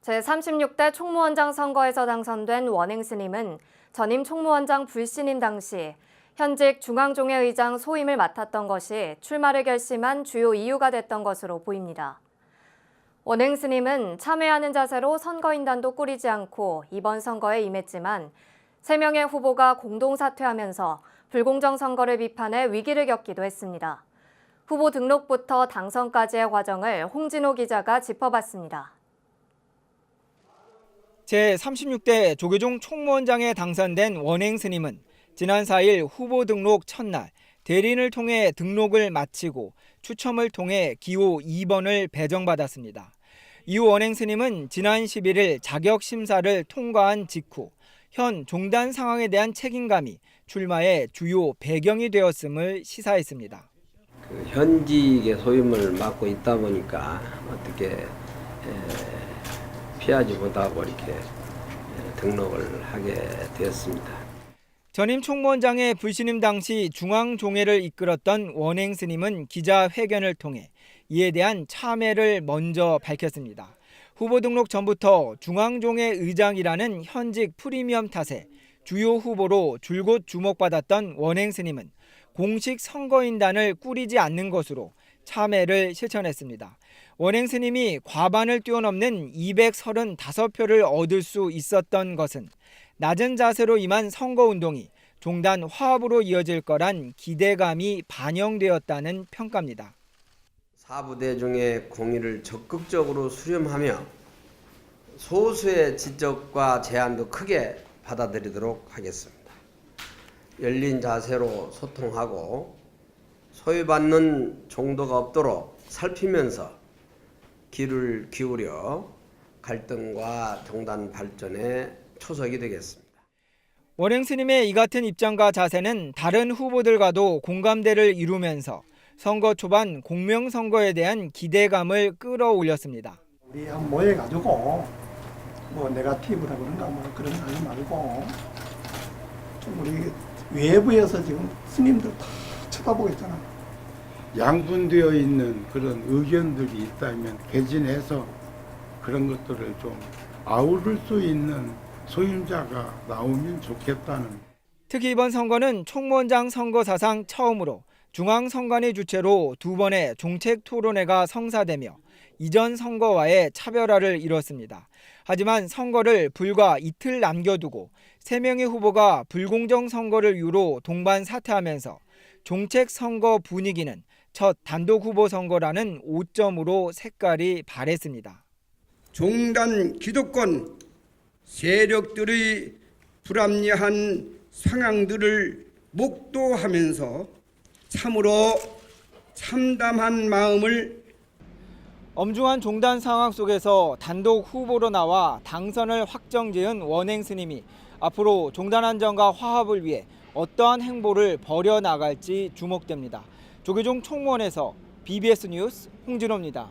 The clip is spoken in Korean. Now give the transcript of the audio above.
제36대 총무원장 선거에서 당선된 원행 스님은 전임 총무원장 불신임 당시 현직 중앙종회 의장 소임을 맡았던 것이 출마를 결심한 주요 이유가 됐던 것으로 보입니다. 원행 스님은 참회하는 자세로 선거인단도 꾸리지 않고 이번 선거에 임했지만 3명의 후보가 공동 사퇴하면서 불공정 선거를 비판해 위기를 겪기도 했습니다. 후보 등록부터 당선까지의 과정을 홍진호 기자가 짚어봤습니다. 제36대 조계종 총무원장에 당선된 원행 스님은 지난 4일 후보 등록 첫날 대리인을 통해 등록을 마치고 추첨을 통해 기호 2번을 배정받았습니다. 이후 원행 스님은 지난 11일 자격 심사를 통과한 직후 현 종단 상황에 대한 책임감이 출마의 주요 배경이 되었음을 시사했습니다. 현직의 소임을 맡고 있다 보니까 어떻게 피하지 못하고 이렇게 등록을 하게 되었습니다. 전임 총무원장의 불신임 당시 중앙종회를 이끌었던 원행 스님은 기자회견을 통해 이에 대한 참회를 먼저 밝혔습니다. 후보 등록 전부터 중앙종회 의장이라는 현직 프리미엄 탓에 주요 후보로 줄곧 주목받았던 원행 스님은 공식 선거인단을 꾸리지 않는 것으로 참회를 실천했습니다. 원행 스님이 과반을 뛰어넘는 235표를 얻을 수 있었던 것은 낮은 자세로 임한 선거운동이 종단 화합으로 이어질 거란 기대감이 반영되었다는 평가입니다. 사부대중의 공의를 적극적으로 수렴하며 소수의 지적과 제안도 크게 받아들이도록 하겠습니다. 열린 자세로 소통하고 소외받는 정도가 없도록 살피면서 귀를 기울여 갈등과 종단 발전에 초석이 되겠습니다. 원행 스님의 이 같은 입장과 자세는 다른 후보들과도 공감대를 이루면서 선거 초반 공명선거에 대한 기대감을 끌어올렸습니다. 우리 한번 모여가지고 뭐 네거티브라 그런가 뭐 그런 거 하지 말고 좀 우리 외부에서 지금 스님들 다 쳐다보고 있잖아. 양분되어 있는 그런 의견들이 있다면 개진해서 그런 것들을 좀 아우를 수 있는 소임자가 나오면 좋겠다는. 특히 이번 선거는 총무원장 선거 사상 처음으로 중앙선관위 주최로 2번의 종책 토론회가 성사되며 이전 선거와의 차별화를 이뤘습니다. 하지만 선거를 불과 이틀 남겨두고 3명의 후보가 불공정 선거를 이유로 동반 사퇴하면서 종책 선거 분위기는 첫 단독 후보 선거라는 오점으로 색깔이 바랬습니다. 종단 기득권 세력들의 불합리한 상황들을 목도하면서 참으로 참담한 마음을 엄중한 종단 상황 속에서 단독 후보로 나와 당선을 확정지은 원행 스님이 앞으로 종단 안정과 화합을 위해 어떠한 행보를 벌여나갈지 주목됩니다. 조계종 총무원에서 BBS 뉴스 홍진호입니다.